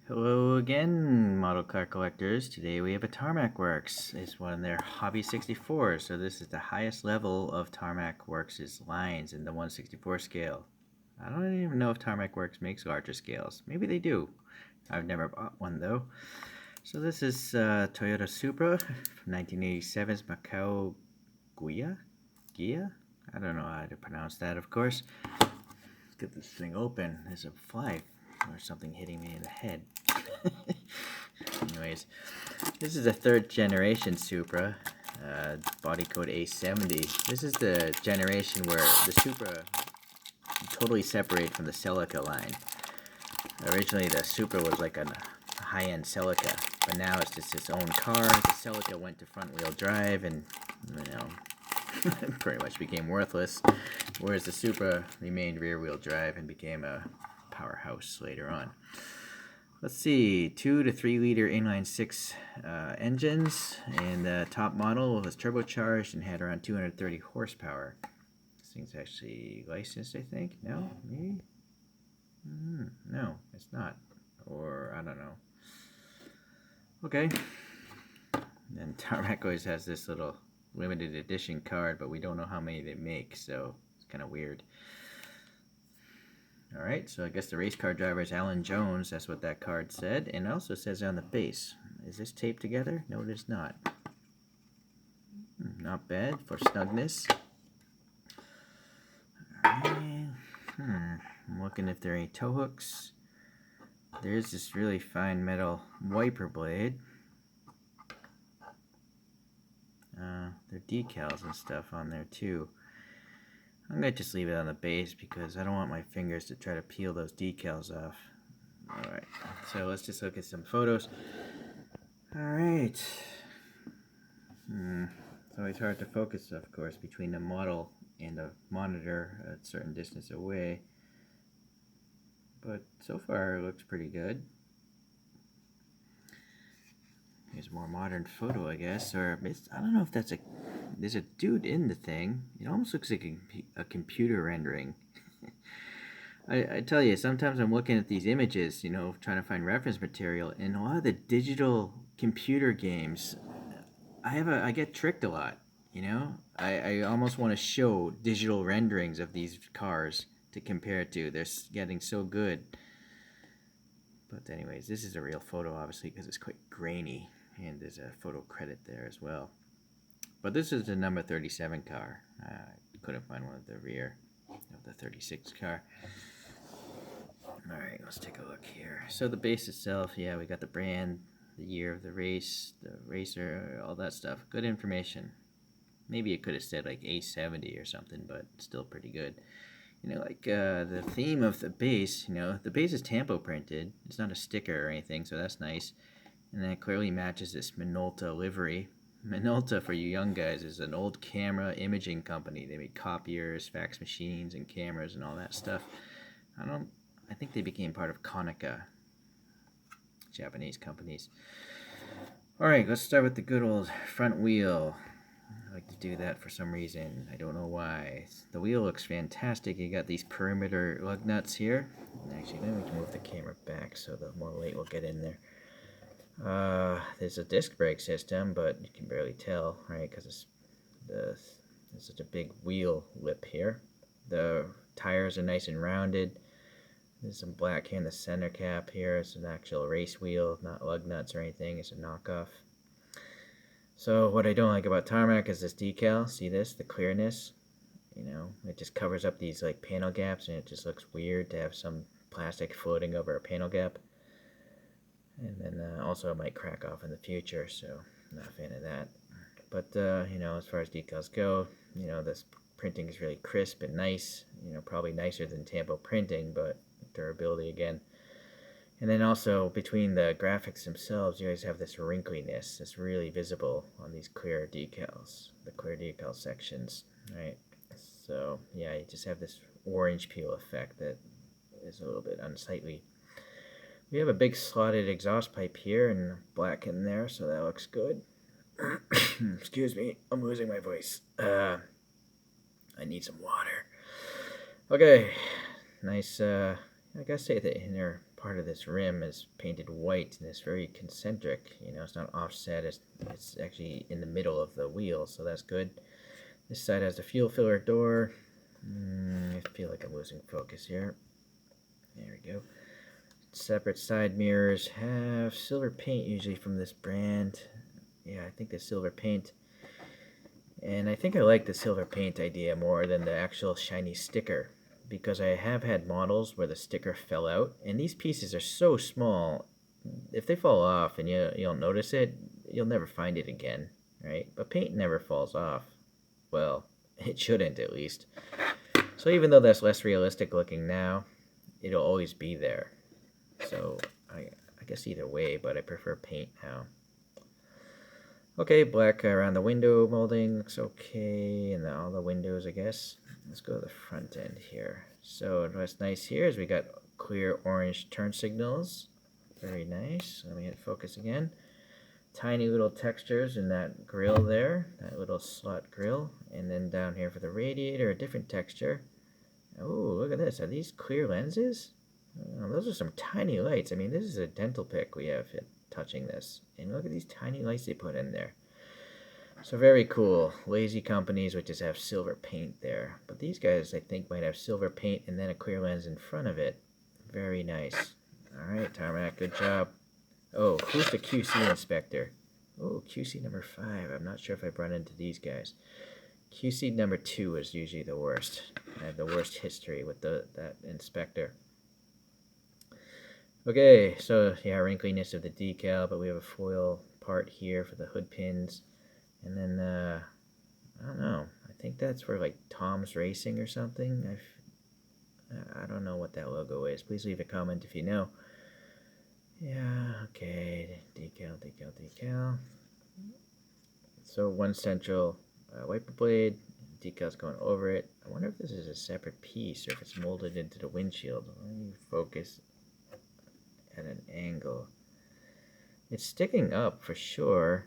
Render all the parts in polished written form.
Hello again, model car collectors. Today we have a Tarmac Works. It's one of their Hobby64, so this is the highest level of Tarmac Works' lines in the 1/64 scale. I don't even know if Tarmac Works makes larger scales. Maybe they do. I've never bought one though. So this is Toyota Supra from 1987's Macau Guia? Guia? I don't know how to pronounce that, of course. Let's get this thing open. There's a fly or something hitting me in the head. Anyways, this is a third generation Supra, body code A70. This is the generation where the Supra totally separated from the Celica line. Originally the Supra was like a high-end Celica, but now it's just its own car. The Celica went to front-wheel drive and, you know, pretty much became worthless, whereas the Supra remained rear-wheel drive and became a powerhouse later on. Let's see, 2 to 3 liter inline 6 engines, and the top model was turbocharged and had around 230 horsepower. This thing's actually licensed, I think. No, maybe. No, it's not, or I don't know. Okay. And Tarmac always has this little limited edition card, but we don't know how many they make, so it's kind of weird. Alright, so I guess the race car driver is Alan Jones. That's what that card said. And it also says on the base. Is this taped together? No, it is not. Not bad for snugness. Alright. I'm looking if there are any tow hooks. There's this really fine metal wiper blade. There are decals and stuff on there too. I'm going to just leave it on the base because I don't want my fingers to try to peel those decals off. Alright, so let's just look at some photos. Alright. It's always hard to focus, of course, between the model and the monitor a certain distance away. But so far it looks pretty good. Here's a more modern photo, I guess, or I don't know if that's there's a dude in the thing. It almost looks like a computer rendering. I tell you, sometimes I'm looking at these images, you know, trying to find reference material, and a lot of the digital computer games, I get tricked a lot, you know? I almost want to show digital renderings of these cars to compare it to. They're getting so good. But anyways, this is a real photo, obviously, because it's quite grainy. And there's a photo credit there as well. But this is the number 37 car. I couldn't find one at the rear of the 36 car. Alright, let's take a look here. So the base itself, yeah, we got the brand, the year of the race, the racer, all that stuff. Good information. Maybe it could have said like A70 or something, but still pretty good. You know, like the theme of the base, you know, the base is tampo printed. It's not a sticker or anything, so that's nice. And then it clearly matches this Minolta livery. Minolta, for you young guys, is an old camera imaging company. They made copiers, fax machines, and cameras and all that stuff. I think they became part of Konica, Japanese companies. Alright, let's start with the good old front wheel. I like to do that for some reason. I don't know why. The wheel looks fantastic. You got these perimeter lug nuts here. Actually, let me move the camera back so the more light will get in there. There's a disc brake system, but you can barely tell, right? Because there's such a big wheel lip here. The tires are nice and rounded. There's some black here in the center cap here. It's an actual race wheel, not lug nuts or anything. It's a knockoff. So what I don't like about Tarmac is this decal. See this? The clearness. You know, it just covers up these like panel gaps, and it just looks weird to have some plastic floating over a panel gap. And then also it might crack off in the future, so I'm not a fan of that. But, you know, as far as decals go, you know, this printing is really crisp and nice. You know, probably nicer than tampo printing, but durability again. And then also between the graphics themselves, you guys have this wrinkliness that's really visible on these clear decals, the clear decal sections, right? So, yeah, you just have this orange peel effect that is a little bit unsightly. We have a big slotted exhaust pipe here and black in there, so that looks good. Excuse me, I'm losing my voice. I need some water. Okay, nice, I gotta say the inner part of this rim is painted white, and it's very concentric. You know, it's not offset. It's actually in the middle of the wheel, so that's good. This side has the fuel filler door. I feel like I'm losing focus here. There we go. Separate side mirrors have silver paint, usually from this brand. Yeah, I think the silver paint. And I think I like the silver paint idea more than the actual shiny sticker, because I have had models where the sticker fell out, and these pieces are so small. If they fall off and you don't notice it, you'll never find it again, right? But paint never falls off. Well, it shouldn't, at least. So even though that's less realistic looking now, it'll always be there. So I guess either way, but I prefer paint now. Okay, black around the window molding looks okay, and all the windows, I guess. Let's go to the front end here. So what's nice here is we got clear orange turn signals. Very nice. Let me hit focus again. Tiny little textures in that grill there, that little slot grill. And then down here for the radiator, a different texture. Oh, look at this. Are these clear lenses? Oh, those are some tiny lights. I mean, this is a dental pick we have touching this. And look at these tiny lights they put in there. So very cool. Lazy companies would just have silver paint there. But these guys, I think, might have silver paint and then a clear lens in front of it. Very nice. Alright, Tarmac, good job. Oh, who's the QC inspector? Oh, QC number 5. I'm not sure if I've run into these guys. QC number 2 is usually the worst. I have the worst history with that inspector. Okay, so yeah, wrinkliness of the decal, but we have a foil part here for the hood pins. And then, I don't know, I think that's for like Tom's Racing or something. I don't know what that logo is. Please leave a comment if you know. Yeah, okay, decal. So one central wiper blade, decal's going over it. I wonder if this is a separate piece or if it's molded into the windshield. Let me focus at an angle. It's sticking up for sure.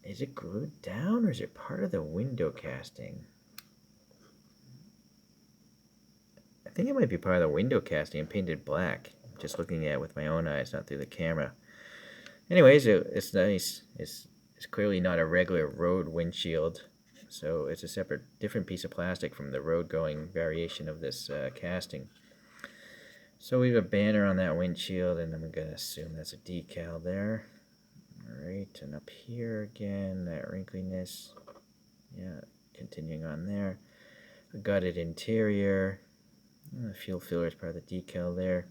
Is it glued down or is it part of the window casting? I think it might be part of the window casting and painted black. Just looking at it with my own eyes, not through the camera. Anyways, it's nice. It's clearly not a regular road windshield. So it's a separate, different piece of plastic from the road-going variation of this casting. So we have a banner on that windshield, and I'm going to assume that's a decal there. Alright, and up here again, that wrinkliness. Yeah, continuing on there. A gutted interior. Fuel filler is part of the decal there.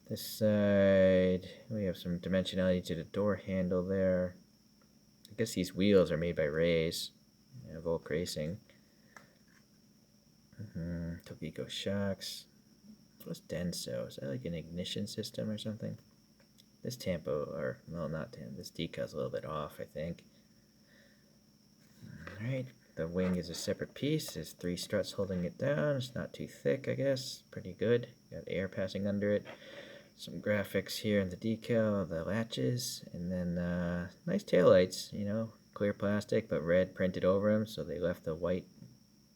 This side, we have some dimensionality to the door handle there. I guess these wheels are made by Ray's, Volk Racing. Tokico shocks. What's Denso? Is that like an ignition system or something? This tampo, or, well, not tampo, this decal's a little bit off, I think. Alright, the wing is a separate piece. There's 3 struts holding it down. It's not too thick, I guess. Pretty good. Got air passing under it. Some graphics here in the decal, the latches, and then nice taillights, clear plastic, but red printed over them, so they left the white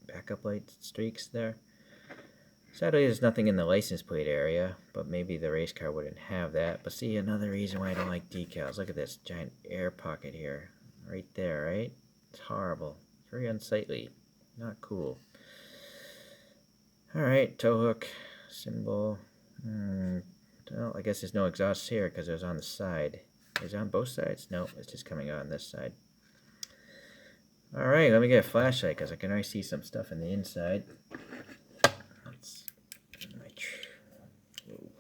backup light streaks there. Sadly, there's nothing in the license plate area, but maybe the race car wouldn't have that. But see, another reason why I don't like decals. Look at this giant air pocket here. Right there, right? It's horrible. It's very unsightly. Not cool. Alright, tow hook, symbol. Well, I guess there's no exhaust here because it was on the side. Is it on both sides? No, it's just coming out on this side. Alright, let me get a flashlight because I can already see some stuff in the inside.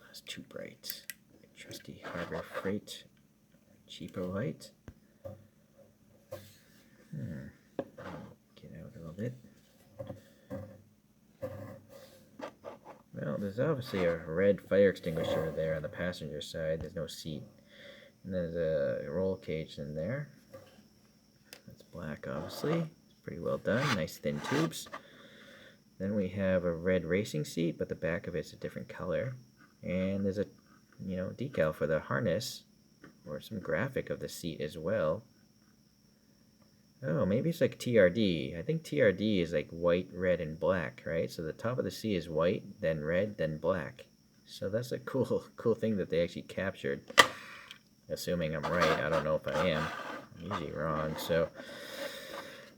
That's too bright. Trusty Harbor Freight cheapo light. Get out a little bit. Well, there's obviously a red fire extinguisher there on the passenger side. There's no seat. And there's a roll cage in there. That's black, obviously. It's pretty well done. Nice thin tubes. Then we have a red racing seat, but the back of it's a different color. And there's a, decal for the harness, or some graphic of the seat as well. Oh, maybe it's like TRD. I think TRD is like white, red, and black, right? So the top of the seat is white, then red, then black. So that's a cool thing that they actually captured. Assuming I'm right, I don't know if I am. I'm usually wrong. So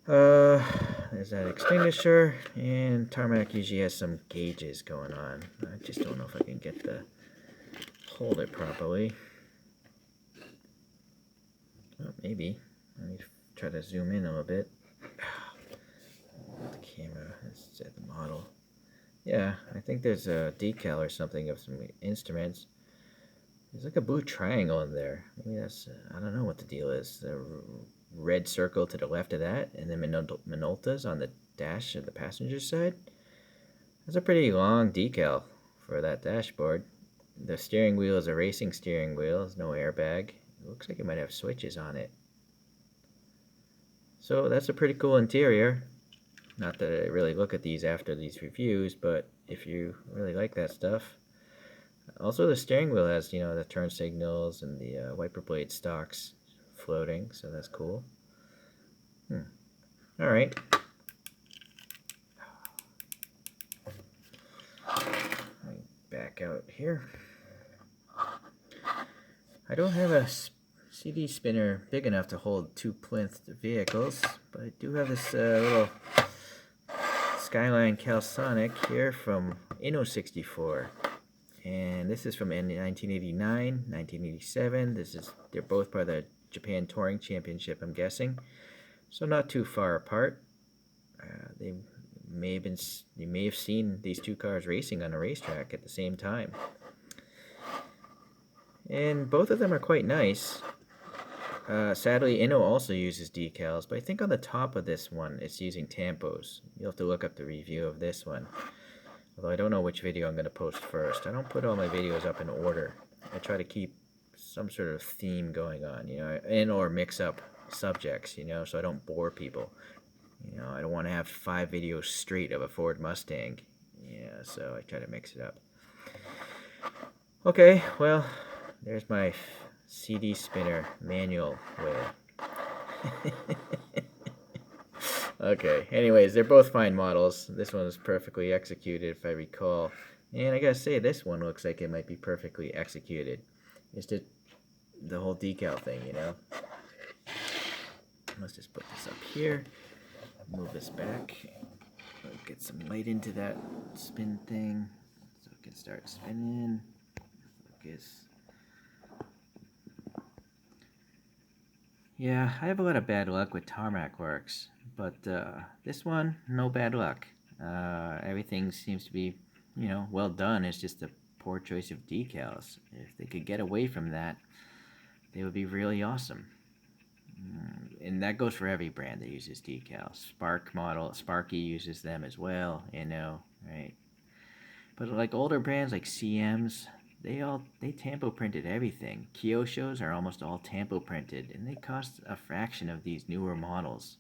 there's that extinguisher, and Tarmac usually has some gauges going on. I just don't know if I can get the hold it properly. Oh, maybe. Let me try to zoom in a little bit. The camera is at the model. Yeah, I think there's a decal or something of some instruments. There's like a blue triangle in there. Maybe that's, I don't know what the deal is. The red circle to the left of that, and then Minolta's on the dash of the passenger side. That's a pretty long decal for that dashboard. The steering wheel is a racing steering wheel. There's no airbag. It looks like it might have switches on it. So that's a pretty cool interior. Not that I really look at these after these reviews, but if you really like that stuff. Also, the steering wheel has, the turn signals and the wiper blade stocks floating, so that's cool. Alright. Back out here. I don't have a CD spinner big enough to hold 2 plinth vehicles, but I do have this little Skyline Calsonic here from Inno64. And this is from 1989, 1987. They're both by the Japan Touring Championship, I'm guessing. So not too far apart. You may have seen these two cars racing on a racetrack at the same time. And both of them are quite nice. Sadly, Inno also uses decals, but I think on the top of this one, it's using tampos. You'll have to look up the review of this one. Although I don't know which video I'm going to post first. I don't put all my videos up in order. I try to keep some sort of theme going on, or mix up subjects, so I don't bore people. I don't want to have 5 videos straight of a Ford Mustang. Yeah, so I try to mix it up. Okay, well, there's my CD spinner manual wheel. Okay, anyways, they're both fine models. This one is perfectly executed, if I recall. And I gotta say, this one looks like it might be perfectly executed. It's just the whole decal thing, Let's just put this up here. Move this back. Get some light into that spin thing so it can start spinning. Focus. Yeah, I have a lot of bad luck with Tarmac works, but this one, no bad luck. Everything seems to be, well done. It's just a poor choice of decals. If they could get away from that, they would be really awesome. And that goes for every brand that uses decals. Sparky uses them as well, right? But like older brands like CMs, they tampo printed everything. Kyoshos are almost all tampo printed, and they cost a fraction of these newer models.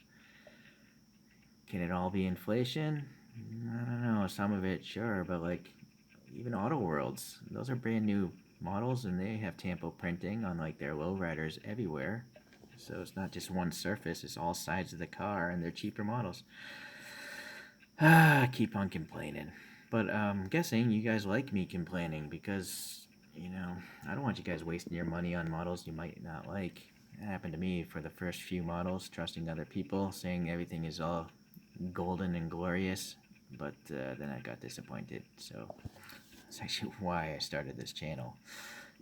Can it all be inflation? I don't know. Some of it, sure, but like even Auto Worlds, those are brand new models, and they have tampo printing on like their lowriders everywhere. So it's not just one surface; it's all sides of the car, and they're cheaper models. I keep on complaining. But I'm guessing you guys like me complaining because, I don't want you guys wasting your money on models you might not like. It happened to me for the first few models, trusting other people, saying everything is all golden and glorious, but then I got disappointed. So that's actually why I started this channel.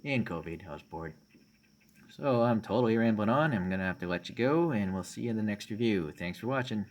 And COVID, I was bored. So I'm totally rambling on. I'm going to have to let you go, and we'll see you in the next review. Thanks for watching.